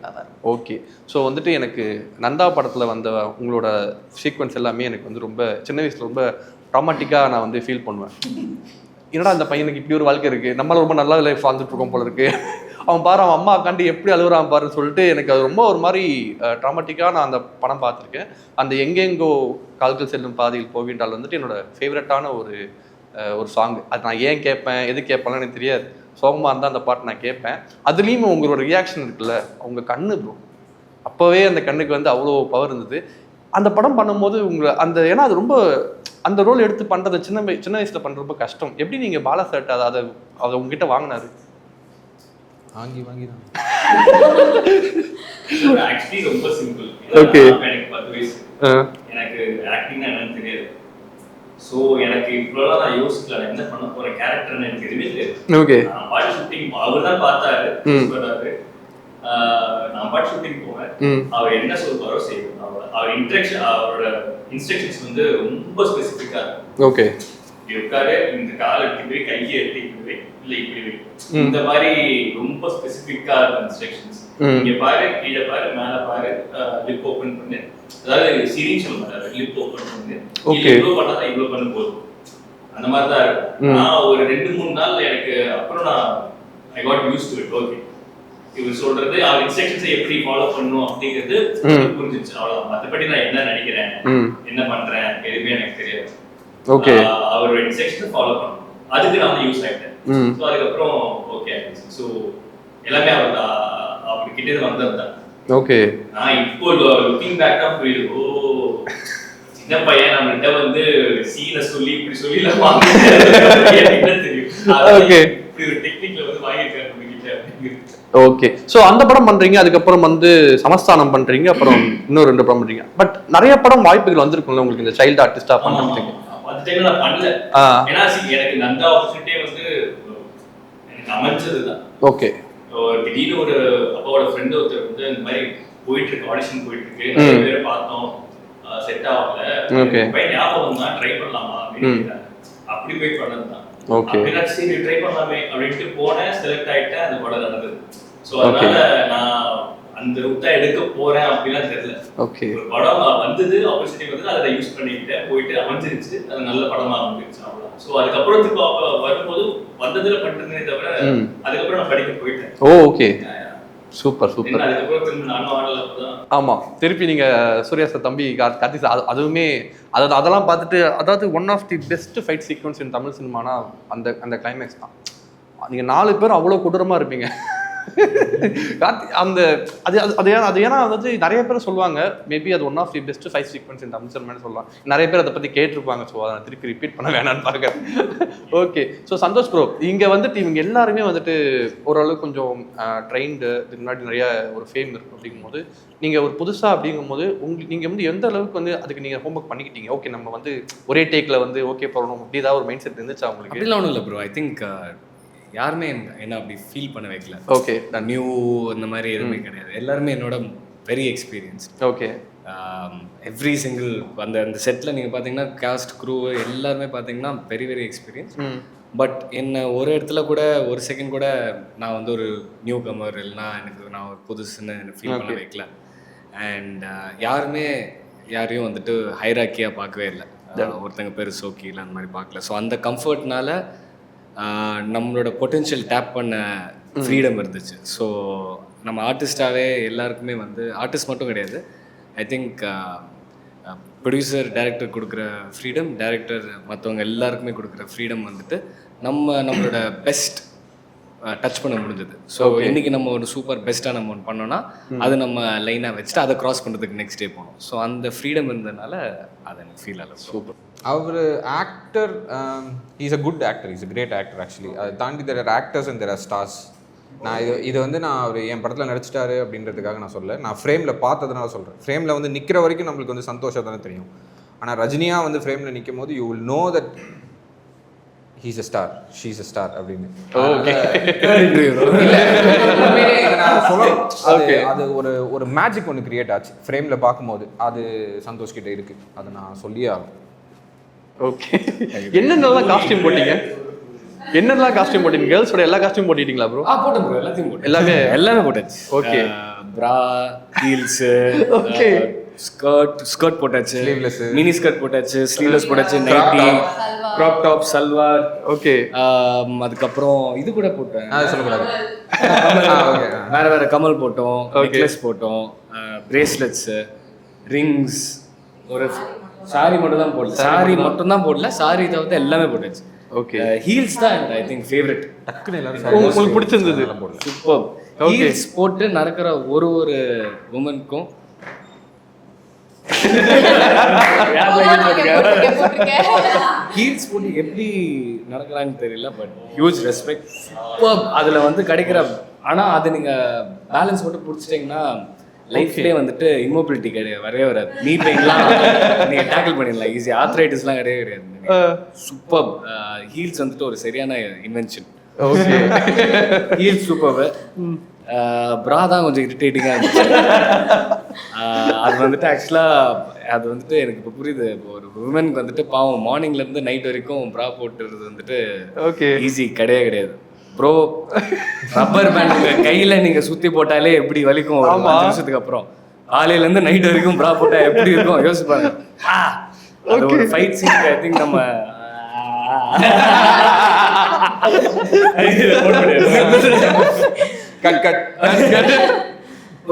ஓகே. ஸோ வந்துட்டு எனக்கு நந்தா படத்தில் வந்த உங்களோட சீக்வன்ஸ் எல்லாமே எனக்கு வந்து ரொம்ப சின்ன வயசுல ரொம்ப ட்ராமாட்டிக்காக நான் வந்து ஃபீல் பண்ணுவேன். என்னடா அந்த பையனுக்கு இப்படி ஒரு வாழ்க்கை இருக்குது, நம்மளால ரொம்ப நல்ல லைஃப் வாழ்ந்துட்டு இருக்கோம் போல இருக்கு, அவன் பாரு அவன் அம்மா அக்காண்டி எப்படி அழுகுறான் பாருன்னு சொல்லிட்டு எனக்கு அது ரொம்ப ஒரு மாதிரி ட்ராமாட்டிக்காக நான் அந்த படம் பார்த்துருக்கேன். அந்த எங்கெங்கோ கால்கள் செல்லும் பாதையில் போகின்றால் வந்துட்டு என்னோட ஃபேவரட்டான ஒரு சாங். அது நான் ஏன் கேட்பேன் எது கேட்பேன்னு எனக்கு தெரியாது. சோகமாக இருந்தால் அந்த பாட்டு நான் கேட்பேன். அதுலேயும் உங்களோட ரியாக்ஷன் இருக்குல்ல, அவங்க கண்ணு ப்ரோ, அப்போவே அந்த கண்ணுக்கு வந்து அவ்வளோ பவர் இருந்தது. அந்த படம் பண்ணும்போது உங்களை அந்த ஏன்னா அது ரொம்ப அந்த ரோல் எடுத்து பண்ணுறது சின்ன வயசில் பண்ணுறது ரொம்ப கஷ்டம். எப்படி நீங்கள் பாலா சார்ட் அதை உங்ககிட்ட வாங்கினாரு? வாங்கி தான் ஆக்சுவலி ரொம்ப சிம்பிள். ஓகே. எனக்கு 10 வயசு, எனக்கு ஆக்டிங்னா என்னன்னு தெரியாது. ஸோ எனக்கு இப்போலாம் நான் யோசிக்கல நான் என்ன பண்ண போறேன் கேரக்டர்னு எனக்கு எதுவுமே தெரியாது. ஓகே. நான் பாட்டு ஷூட்டிங் அவர் தான் பார்த்தாரு சொன்னாரு. நான் பாட்டு ஷூட்டிங் போவேன். அவர் என்ன சொல்வாரோ செய்வேன். அவர் அவரோட இன்ஸ்ட்ரக்ஷன்ஸ் வந்து ரொம்ப ஸ்பெசிஃபிக்கா இருக்கும். ஓகே. உட்காரு இந்த கால் எடுத்து போய் கையை எடுத்து இப்படி வை இல்லை இப்படி வை இந்த மாதிரி ரொம்ப ஸ்பெசிஃபிக்கா இருக்கும் இன்ஸ்ட்ரக்ஷன்ஸ். இங்க பாரு கீழே பாரு மேல பாரு லிப் ஓபன் பண்ணு அதாவது சீரிங் சொல்ல மாட்டாரு லிப் ஓபன் பண்ணு இவ்வளோ பண்ணாதான் இவ்வளோ பண்ண போதும் அந்த மாதிரி தான் இருக்கும். நான் ஒரு 2-3 நாள் எனக்கு அப்புறம் நான் I got use to it. Okay இவர் சொல்றது அவர் இன்ஸ்ட்ரக்ஷன்ஸை எப்படி ஃபாலோ பண்ணணும் அப்படிங்கிறது புரிஞ்சிச்சு அவ்வளவுதான். மற்றபடி நான் என்ன நினைக்கிறேன் என்ன பண்றேன் எதுவுமே எனக்கு தெரியாது. ஓகே. அவரோட இன்ஸ்ட்ரக்ஷன் ஃபாலோ பண்ணணும் அதுக்கு நான் யூஸ் ஆயிட்டேன். ஸோ அதுக்கப்புறம் ஓகே ஆயிடுச்சு. ஸோ எல்லாமே அவர் அப்படி கிட்டே வந்தது தான். ஓகே. நான் இப்போ லுக்கிங் பேக் தான் புரியுது. ஓ சின்ன பையன் நம்மகிட்ட வந்து சீனை சொல்லி இப்படி சொல்லி என்ன தெரியும். ஓகே இப்படி ஒரு டெக்னிக்ல வந்து வாங்கியிருக்காரு நம்ம கிட்ட. ஓகே. ஸோ அந்த படம் பண்றீங்க, அதுக்கப்புறம் வந்து சமஸ்தானம் பண்றீங்க, அப்புறம் இன்னொரு 2 படம் பண்றீங்க. பட் நிறைய படம் வாய்ப்புகள் வந்திருக்கும்ல உங்களுக்கு இந்த சைல்டு ஆர்டிஸ்டா பண்றதுக்கு? அந்த டைம்ல நான் பண்ணல. ஏன்னா எனக்கு நந்த ஆப்பர்ச்சுனிட்டியே வந்து எனக்கு அமைஞ்சதுதான். ஓகே. திடீர்னு ஒரு அப்பாவோட ஃப்ரெண்ட் ஒருத்தர் வந்து இந்த மாதிரி போயிட்டு இருக்கு ஆடிஷன் போயிட்டு இருக்கு நிறைய பேரை பார்த்தோம் செட் ஆகல. போய் ஞாபகம் தான் ட்ரை பண்ணலாமா அப்படின்னு அப்படி போய் பண்ணதுதான். அப்படின்னா சரி ட்ரை பண்ணலாமே அப்படின்ட்டு போனேன், செலக்ட் ஆயிட்டேன், அந்த படம் நடந்தது. ஸோ அதனால நான் அந்த ரூட்டா எடுக்க போறேன் அப்படின்னா தெரியல. ஓகே. ஒரு படம் வந்தது ஆப்பர்ச்சுனிட்டி வந்து அதை யூஸ் பண்ணிக்கிட்டேன் போயிட்டு அமைஞ்சிருச்சு, அது நல்ல படமா வந்துருச்சு அவ்வளோ. ஸோ அதுக்கப்புறம் வரும்போது வந்ததுல பண்ணிருந்தே தவிர அதுக்கப்புறம் நான் படிக்க போயிட்டேன். Okay super super. அதுக்கப்புறம் திரும்ப நானும் ஆடல. அப்பதான் ஆமா திருப்பி நீங்க சூர்யா சார் தம்பி கார்த்திக் சார் அதுவுமே அதெல்லாம் பார்த்துட்டு அதாவது one of the best fight sequence in Tamil சினிமானா அந்த அந்த கிளைமேக்ஸ் தான். நீங்க 4 பேர் அவ்வளோ கொடூரமா இருப்பீங்க. அந்த அது ஏன்னா வந்து நிறைய பேர் சொல்லுவாங்க மேபி அது one of the best fight sequence in Tamil சினிமான்னு சொல்லலாம். நிறைய பேர் அதை பற்றி கேட்டிருப்பாங்க. ஸோ அதை திருப்பி ரிப்பீட் பண்ண வேணான்னு பார்க்க. ஓகே. ஸோ சந்தோஷ் ப்ரோ இங்கே வந்துட்டு இவங்க எல்லாருமே வந்துட்டு ஓரளவுக்கு கொஞ்சம் ட்ரெயின்டு இதுக்கு முன்னாடி நிறைய ஒரு ஃபேம் இருக்கும். அப்படிங்கும்போது நீங்கள் ஒரு புதுசாக அப்படிங்கும்போது நீங்கள் வந்து எந்த அளவுக்கு வந்து அதுக்கு நீங்கள் ஹோம்ஒர்க் பண்ணிக்கிட்டீங்க? ஓகே நம்ம வந்து ஒரே டேக்கில் வந்து ஓகே போகணும் அப்படி ஏதாவது ஒரு மைண்ட் செட் இருந்துச்சா உங்களுக்கு? அப்படிலாம் ஒன்றும் இல்லை ப்ரோ. ஐ திங்க் யாருமே என்ன அப்படி ஃபீல் பண்ண வைக்கல. ஓகே. நியூ இந்த மாதிரி எதுவுமே கிடையாது. எல்லாருமே என்னோட very experience. Okay. Every single அந்த செட்டில் நீங்கள் பார்த்தீங்கன்னா காஸ்ட் க்ரூ எல்லாருமே பார்த்தீங்கன்னா வெரி வெரி எக்ஸ்பீரியன்ஸ். பட் என்ன ஒரு இடத்துல கூட ஒரு செகண்ட் கூட நான் வந்து ஒரு நியூ கமர் இல்லைனா நான் ஒரு புதுசுன்னு ஃபீல் பண்ண வைக்கல. அண்ட் யாருமே யாரையும் வந்துட்டு ஹைராக்கியாக பார்க்கவே இல்லை. ஒருத்தங்க பேர் சோக்கி இல்லை அந்த மாதிரி பார்க்கல. ஸோ அந்த கம்ஃபர்ட்னால நம்மளோட பொட்டென்ஷியல் டேப் பண்ண ஃப்ரீடம் இருந்துச்சு. ஸோ நம்ம ஆர்டிஸ்டாகவே எல்லாருக்குமே வந்து ஆர்டிஸ்ட் மட்டும் கிடையாது. ஐ திங்க் ப்ரொடியூசர் டைரக்டர் கொடுக்குற ஃப்ரீடம், டைரக்டர் மற்றவங்க எல்லாருக்குமே கொடுக்குற ஃப்ரீடம் வந்துட்டு நம்மளோட பெஸ்ட் டச் பண்ண முடிஞ்சது. ஸோ இன்றைக்கி நம்ம ஒரு சூப்பர் பெஸ்ட்டாக நம்ம ஒன்று பண்ணோன்னா அது நம்ம லைனாக வச்சுட்டு அதை க்ராஸ் பண்ணுறதுக்கு நெக்ஸ்ட் டே போகணும். ஸோ அந்த ஃப்ரீடம் இருந்ததுனால அதை எனக்கு ஃபீல் ஆகல. சூப்பர். அவர் actor, is a good actor, is a great actor actually. அதை தாண்டி there are actors and there are stars. நான் இது வந்து நான் அவர் என் படத்தில் நடிச்சிட்டாரு அப்படின்றதுக்காக நான் சொல்ல, நான் ஃப்ரேமில் பார்த்ததுனால சொல்கிறேன். ஃப்ரேமில் வந்து நிற்கிற வரைக்கும் நம்மளுக்கு வந்து சந்தோஷம் தானே தெரியும். ஆனால் ரஜினியாக வந்து ஃப்ரேமில் நிற்கும் போது you will know that he's a star, she's a star அப்படின்னு. அது ஒரு மேஜிக் ஒன்று கிரியேட் ஆச்சு ஃப்ரேமில் பார்க்கும்போது. அது சந்தோஷ் கிட்ட இருக்குது, அதை நான் சொல்லியே ஆகும். ஓகே. என்னென்னலாம் காஸ்டியூம் போட்டீங்க? என்னெல்லாம் காஸ்டியூம் போட்டீங்க? கேர்ள்ஸோட எல்லா காஸ்டியூம் போட்டிட்டீங்களா ப்ரோ? போட்டேன் ப்ரோ. எல்லாத்தையும் போட்டேன். எல்லாமே போட்டாச்சு. Okay. Bra, heels, okay, skirt போட்டாச்சு, ஸ்லீவ்லெஸ், மினி ஸ்கர்ட் போட்டாச்சு, ஸ்லீவ்லெஸ் போட்டாச்சு, nighty, crop top, salwar. Okay. அதுக்கப்புறம் இது கூட போட்டேன். அது சொல்லக்கூடாது. வேற கமல் போட்டோம், நெக்லஸ் போட்டோம், பிரேஸ்லெட்ஸ், ரிங்ஸ். ஒரு சாரி மட்டும் தான் போடல. சாரி மட்டும் தான் போடல. சாரி தவிர்த்து எல்லாமே போட்டாச்சு. ஓகே. ஹீல்ஸ் தான் ஐ திங்க் ஃபேவரட். டக்குன்னு எல்லாரும் உங்களுக்கு பிடிச்சிருந்தது. சூப்பர். ஹீல்ஸ் போட்டு நடக்கிற ஒரு உமனுக்கும் ஹீல்ஸ் போட்டு எப்படி நடக்கிறான்னு தெரியல. But huge respect. அதில் வந்து கிடைக்கிற ஆனால் அது நீங்கள் பேலன்ஸ் போட்டு பிடிச்சிட்டிங்கன்னா லைஃப்லேயே வந்துட்டு இம்மோபிலிட்டி கிடையாது, வரவே வராது. நீ பெயின்லாம் நீங்கள் டேக்கிள் பண்ணிடலாம் ஈஸியாக. ஆர்த்ரைட்டிஸ்லாம் கிடையவே கிடையாது. சூப்பர். ஹீல்ஸ் வந்துட்டு ஒரு சரியான இன்வென்ஷன். ஓகே. Heels super. ப்ரா தான் கொஞ்சம் இரிட்டேட்டிங்காக இருந்துச்சு. அது வந்துட்டு ஆக்சுவலாக அது வந்துட்டு எனக்கு இப்போ புரியுது. இப்போ ஒரு உமனுக்கு வந்துட்டு பாவம் மார்னிங்லேருந்து நைட் வரைக்கும் ப்ரா போட்டுறது வந்துட்டு ஓகே ஈஸி கிடையாது. ப்ரோ ரப்பர் பேண்ட் கையில் நீங்கள் சுற்றி போட்டாலே எப்படி வலிக்கும் ஒரு 5 நிமிஷத்துக்கு அப்புறம். காலையிலேருந்து நைட் வரைக்கும் ப்ரா போட்டால் எப்படி இருக்கும் யோசிப்பாங்க. அது ஒரு ஃபைட் சீன் ஐ திங்க் நம்ம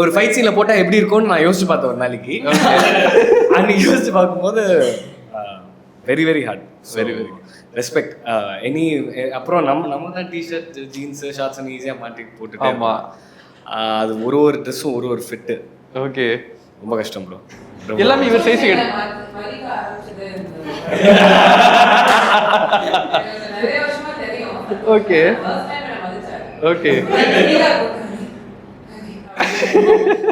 ஒரு ஃபைட் சீன்ல போட்டா எப்படி இருக்கும்னு நான் யோசிச்சு பார்த்தேன் ஒரு நாளைக்கு. அன்னைக்கு யோசிச்சு பார்க்கும்போது very very hard. Very very respect. Any அப்புறம் நம்ம தான் டிஷர்ட் ஜீன்ஸ் ஷார்ட்ஸ் ஈஸியாக மாட்டி போட்டுட்டு அது ஒரு ட்ரெஸ்ஸும் ஒரு ஃபிட்டு. ஓகே. ரொம்ப கஷ்டம் ப்ரோ. எல்லாமே இவர் சைஸ் மதிக்க ஆரம்பிச்சது நிறைய வருஷமா தெரியும். Okay okay.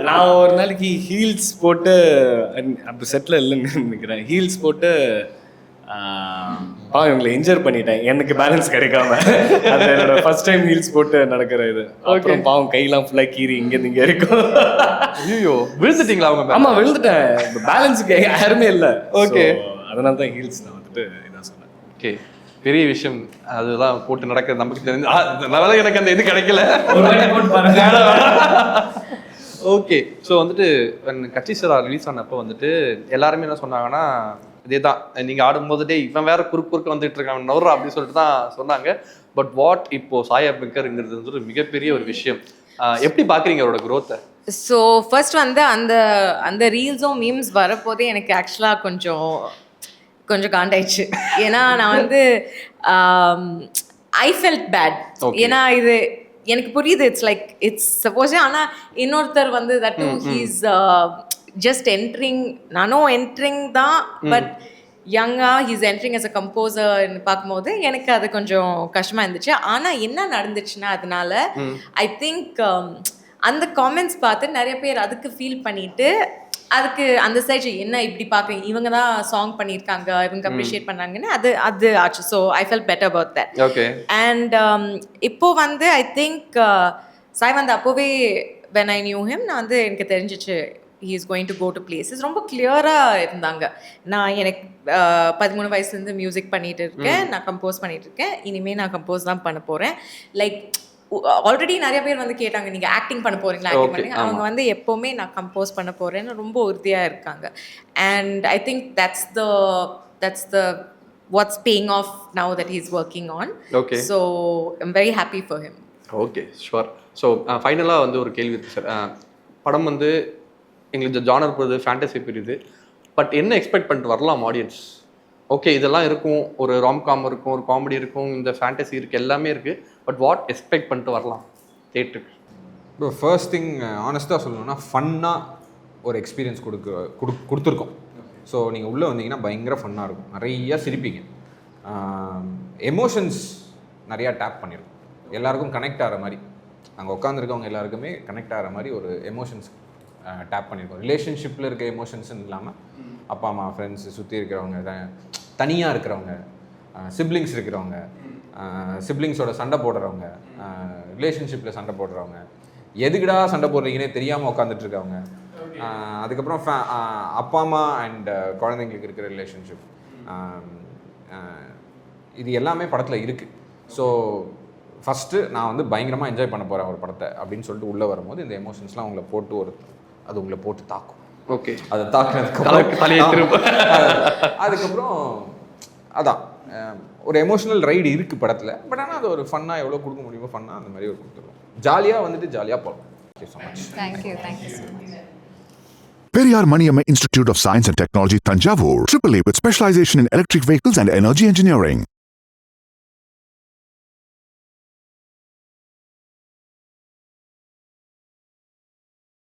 நான் ஒரு நாளைக்கு ஹீல்ஸ் போட்டு அப்போ செட்டில் இல்லைன்னு நினைக்கிறேன். ஹீல்ஸ் போட்டு இவங்களை இன்ஜர் பண்ணிட்டேன், எனக்கு பேலன்ஸ் கிடைக்காம. அது என்னோட ஃபர்ஸ்ட் டைம் ஹீல்ஸ் போட்டு நடக்கிற இது. அப்புறம் பாவம் கையெல்லாம் ஃபுல்லாக கீறி இங்கேருந்து இங்கே இருக்கும். ஐயோ விழுந்துட்டீங்களா அவங்க? ஆமாம் விழுந்துட்டேன். பேலன்ஸுக்கு யாருமே இல்லை. ஓகே. அதனால தான் ஹீல்ஸ் நான் வந்துட்டு இதான் சொன்னேன். ஓகே. பெரிய விஷயம் அதுதான் போட்டு நடக்கிறது நமக்கு தெரிஞ்சு. அதனால எனக்கு அந்த இது கிடைக்கல. போட்டு பாருங்க. ஓகே. ஸோ வந்துட்டு கட்சி சரா ரிலீஸ் ஆனப்போ வந்துட்டு எல்லாருமே என்ன சொன்னாங்கன்னா இதே தான், நீங்கள் ஆடும்போதுட்டே இவன் வேற குறுக்கு வந்துட்டு இருக்கான் நவரா அப்படின்னு சொல்லிட்டு தான் சொன்னாங்க. பட் வாட் இப்போ சாய் அபியங்கர்ங்கிறது வந்து ஒரு மிகப்பெரிய ஒரு விஷயம். எப்படி பார்க்குறீங்க அவரோட க்ரோத்தை? ஸோ ஃபர்ஸ்ட் வந்து அந்த ரீல்ஸும் மீம்ஸ் வரப்போதே எனக்கு ஆக்சுவலாக கொஞ்சம் காண்டாயிடுச்சு. ஏன்னா நான் வந்து ஐ ஃபெல்ட் பேட். ஏன்னா இது எனக்கு புரியுது. It's suppose. ஆனால் இன்னொருத்தர் வந்து that too he's just entering. நானும் என்ட்ரிங் தான், பட் யங்காக ஹீஸ் என்ட்ரிங் அஸ் அ கம்போசர்னு பார்க்கும்போது எனக்கு அது கொஞ்சம் கஷ்டமாக இருந்துச்சு. ஆனால் என்ன நடந்துச்சுன்னா அதனால ஐ திங்க் அந்த காமெண்ட்ஸ் பார்த்து நிறைய பேர் அதுக்கு ஃபீல் பண்ணிட்டு அதுக்கு அந்த சைடு என்ன இப்படி பார்க்குறீங்க, இவங்க தான் சாங் பண்ணியிருக்காங்க, இவங்க அப்ரிஷியேட் பண்ணாங்கன்னு அது ஆச்சு. So I fell better about that. Okay. And இப்போ வந்து ஐ திங்க் சாய் வந்து அப்போவே when I knew him நான் வந்து எனக்கு தெரிஞ்சிச்சு he is going to go to places. ரொம்ப கிளியராக இருந்தாங்க. நான் எனக்கு 13 வயசுலேருந்து மியூசிக் பண்ணிட்டு இருக்கேன், நான் கம்போஸ் பண்ணிட்டு இருக்கேன், இனிமேல் நான் கம்போஸ் தான் பண்ண போகிறேன். லைக் ஆல்ரெடி நிறைய பேர் வந்து கேட்டாங்க நீங்கள் ஆக்டிங் பண்ண போகிறீங்களா, ஆக்டிங் பண்ணுறீங்க. அவங்க வந்து எப்போவுமே நான் கம்போஸ் பண்ண போகிறேன்னு ரொம்ப உறுதியாக இருக்காங்க. And I think that's the what's paying off now that he's working on. Okay. So I'm very happy for him. Okay sure. So ஃபைனலாக வந்து ஒரு கேள்வி இருக்கு சார். படம் வந்து எங்களுக்கு ஜானர் போகுது, ஃபேண்டசி புரியுது, பட் என்ன எக்ஸ்பெக்ட் பண்ணிட்டு வரலாம் ஆடியன்ஸ்? ஓகே இதெல்லாம் இருக்கும், ஒரு ராம்காம் இருக்கும், ஒரு காமெடி இருக்கும், இந்த ஃபேண்டசி இருக்குது, எல்லாமே இருக்குது, பட் வாட் எக்ஸ்பெக்ட் பண்ணிட்டு வரலாம் தேட்டருக்கு? இப்போ ஃபர்ஸ்ட் திங் ஆனஸ்ட்டாக சொல்லணும்னா ஃபன்னாக ஒரு எக்ஸ்பீரியன்ஸ் கொடுத்துருக்கோம். ஸோ நீங்கள் உள்ளே வந்தீங்கன்னா பயங்கர ஃபன்னாக இருக்கும், நிறையா சிரிப்பீங்க, எமோஷன்ஸ் நிறையா டேப் பண்ணியிருக்கோம், எல்லாருக்கும் கனெக்ட் ஆகிற மாதிரி, அங்கே உட்காந்துருக்கவங்க எல்லாருக்குமே கனெக்ட் ஆகிற மாதிரி ஒரு எமோஷன்ஸ் டேப் பண்ணியிருக்கோம். ரிலேஷன்ஷிப்பில் இருக்க எமோஷன்ஸ்ன்னு இல்லாமல் அப்பா அம்மா, ஃப்ரெண்ட்ஸு, சுற்றி இருக்கிறவங்க, தனியாக இருக்கிறவங்க, சிப்ளிங்ஸ் இருக்கிறவங்க, சிப்ளிங்ஸோட சண்டை போடுறவங்க, ரிலேஷன்ஷிப்பில் சண்டை போடுறவங்க, எதுக்குடா சண்டை போடுறீங்கன்னே தெரியாமல் உட்காந்துட்டு இருக்கவங்க, அதுக்கப்புறம் அப்பா அம்மா அண்ட் குழந்தைங்களுக்கு இருக்கிற ரிலேஷன்ஷிப், இது எல்லாமே படத்தில் இருக்குது. ஸோ ஃபஸ்ட்டு நான் வந்து பயங்கரமாக என்ஜாய் பண்ண போகிறேன் ஒரு படத்தை அப்படின்னு சொல்லிட்டு உள்ளே வரும்போது இந்த எமோஷன்ஸ்லாம் உங்களை போட்டு தாக்கும். ஓகே. அதை தாக்குனதுக்கு அதுக்கப்புறம் அதான் ஒரு எமோஷனல் ரைடு இருக்குது படத்தில். பட் ஆனால் அது ஒரு ஃபன்னாக எவ்வளோ கொடுக்க முடியுமோ ஃபன்னாக அந்த மாதிரி ஒரு கொடுத்துருவோம். ஜாலியாக வந்துட்டு ஜாலியாக போகலாம். Thank you so much. Thank you so much. Periyar Maniamma Institute of Science and Technology, Thanjavur, AAA with specialization in electric vehicles and energy engineering.